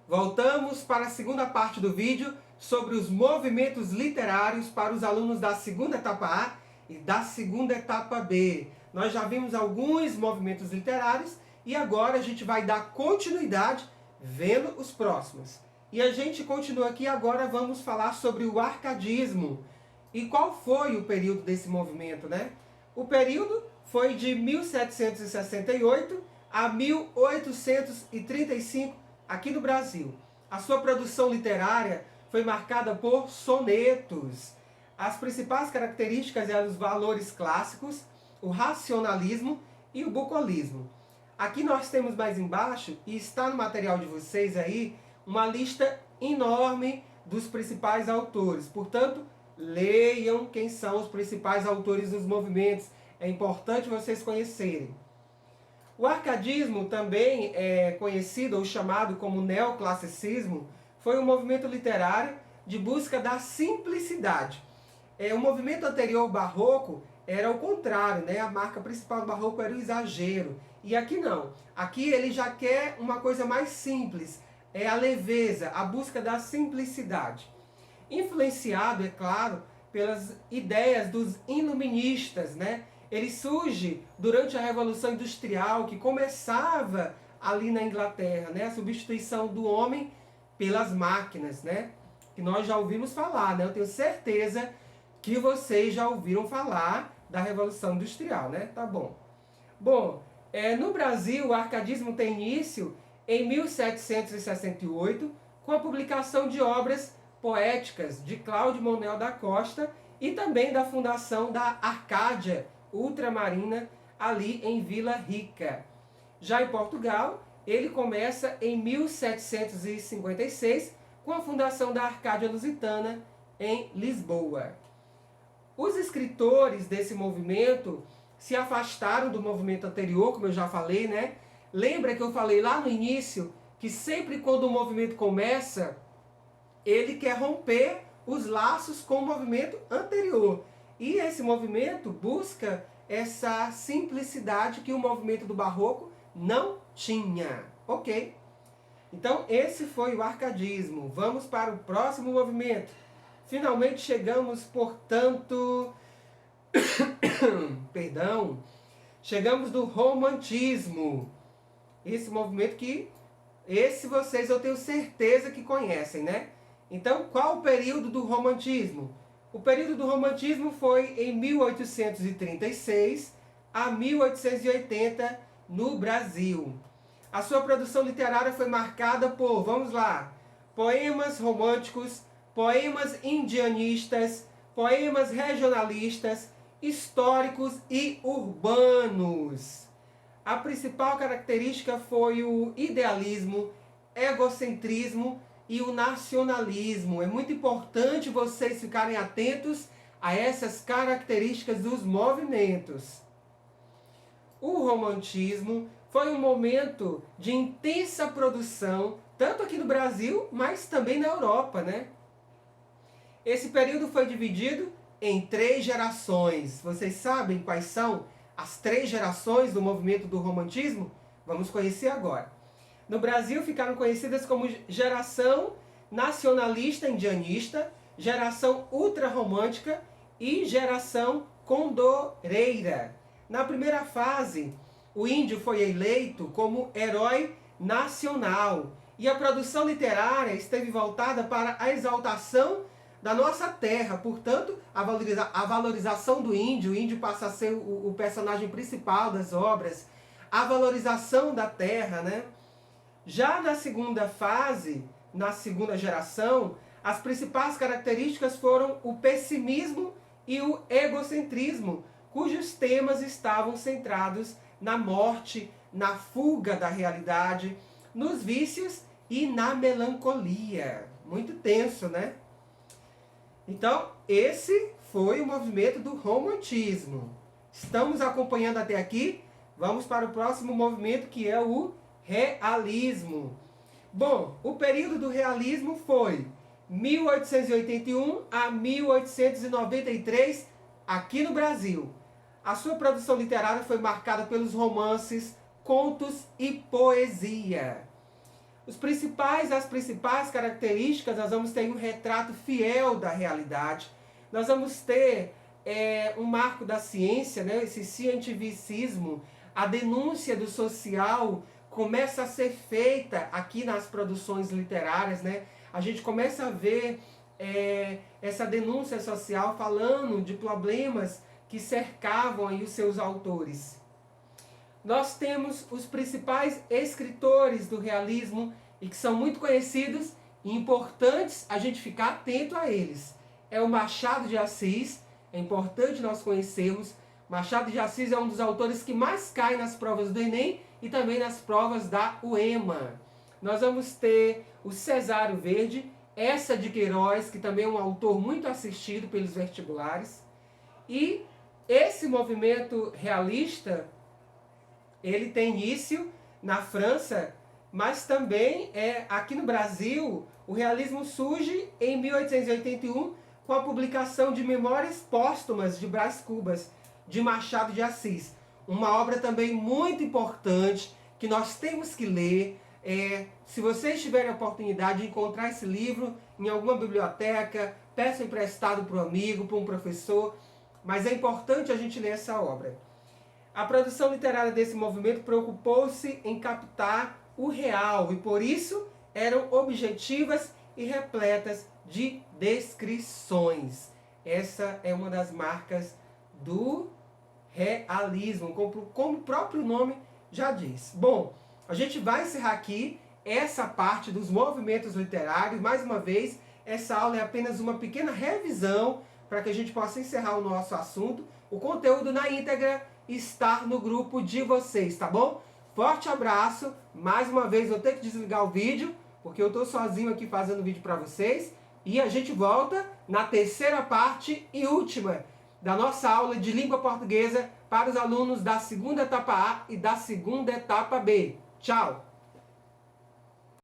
Voltamos para a segunda parte do vídeo sobre os movimentos literários para os alunos da segunda etapa A e da segunda etapa B. Nós já vimos alguns movimentos literários e agora a gente vai dar continuidade vendo os próximos. E a gente continua aqui, agora vamos falar sobre o arcadismo. E qual foi o período desse movimento, né? O período foi de 1768 a 1835 aqui no Brasil. A sua produção literária foi marcada por sonetos. As principais características eram os valores clássicos, o racionalismo e o bucolismo. Aqui nós temos mais embaixo, e está no material de vocês aí, uma lista enorme dos principais autores. Portanto, leiam quem são os principais autores dos movimentos. É importante vocês conhecerem. O arcadismo, também é conhecido ou chamado como neoclassicismo, foi um movimento literário de busca da simplicidade. O movimento anterior ao barroco era o contrário, né? A marca principal do barroco era o exagero. E aqui não. Aqui ele já quer uma coisa mais simples. É a leveza, a busca da simplicidade. Influenciado, é claro, pelas ideias dos iluministas, né? Ele surge durante a Revolução Industrial, que começava ali na Inglaterra, né? A substituição do homem pelas máquinas, né? Que nós já ouvimos falar, né? Eu tenho certeza que vocês já ouviram falar da Revolução Industrial, né? Tá bom. Bom, no Brasil, o arcadismo tem início em 1768, com a publicação de obras poéticas de Cláudio Manuel da Costa e também da fundação da Arcádia Ultramarina, ali em Vila Rica. Já em Portugal, ele começa em 1756, com a fundação da Arcádia Lusitana, em Lisboa. Os escritores desse movimento se afastaram do movimento anterior, como eu já falei, né? Lembra que eu falei lá no início que sempre quando o movimento começa, ele quer romper os laços com o movimento anterior. E esse movimento busca essa simplicidade que o movimento do barroco não tinha. Ok? Então esse foi o arcadismo. Vamos para o próximo movimento. Finalmente chegamos, portanto... Perdão. Chegamos no romantismo. Esse movimento que... Esse vocês eu tenho certeza que conhecem, né? Então, qual o período do romantismo? O período do romantismo foi em 1836 a 1880 no Brasil. A sua produção literária foi marcada por, vamos lá, poemas românticos, poemas indianistas, poemas regionalistas, históricos e urbanos. A principal característica foi o idealismo, egocentrismo e o nacionalismo. É muito importante vocês ficarem atentos a essas características dos movimentos. O romantismo foi um momento de intensa produção, tanto aqui no Brasil, mas também na Europa, né? Esse período foi dividido em 3 gerações. Vocês sabem quais são as 3 gerações do movimento do romantismo? Vamos conhecer agora. No Brasil ficaram conhecidas como geração nacionalista indianista, geração ultrarromântica e geração condoreira. Na primeira fase, o índio foi eleito como herói nacional e a produção literária esteve voltada para a exaltação da nossa terra. Portanto, a valorização do índio, o índio passa a ser o personagem principal das obras, a valorização da terra, né? Já na segunda fase, na segunda geração, as principais características foram o pessimismo e o egocentrismo, cujos temas estavam centrados na morte, na fuga da realidade, nos vícios e na melancolia. Muito tenso, né? Então, esse foi o movimento do romantismo. Estamos acompanhando até aqui? Vamos para o próximo movimento, que é o realismo. Bom, o período do realismo foi 1881 a 1893 aqui no Brasil. A sua produção literária foi marcada pelos romances, contos e poesia. As principais características, nós vamos ter um retrato fiel da realidade, nós vamos ter um marco da ciência, né? Esse cientificismo, a denúncia do social começa a ser feita aqui nas produções literárias, né? A gente começa a ver essa denúncia social falando de problemas que cercavam aí os seus autores. Nós temos os principais escritores do realismo e que são muito conhecidos e importantes a gente ficar atento a eles. É o Machado de Assis, é importante nós conhecermos. Machado de Assis é um dos autores que mais cai nas provas do Enem e também nas provas da UEMA. Nós vamos ter o Cesário Verde, Eça de Queiroz, que também é um autor muito assistido pelos vestibulares. E esse movimento realista, ele tem início na França, mas também aqui no Brasil, o realismo surge em 1881 com a publicação de Memórias Póstumas de Brás Cubas, de Machado de Assis. Uma obra também muito importante, que nós temos que ler. Se vocês tiverem a oportunidade de encontrar esse livro em alguma biblioteca, peça emprestado para um amigo, para um professor, mas é importante a gente ler essa obra. A produção literária desse movimento preocupou-se em captar o real e por isso eram objetivas e repletas de descrições. Essa é uma das marcas do realismo, como o próprio nome já diz. Bom, a gente vai encerrar aqui essa parte dos movimentos literários. Mais uma vez, essa aula é apenas uma pequena revisão para que a gente possa encerrar o nosso assunto. O conteúdo na íntegra está no grupo de vocês, tá bom? Forte abraço. Mais uma vez, vou ter que desligar o vídeo, porque eu estou sozinho aqui fazendo vídeo para vocês. E a gente volta na terceira parte e última da nossa aula de língua portuguesa para os alunos da segunda etapa A e da segunda etapa B. Tchau!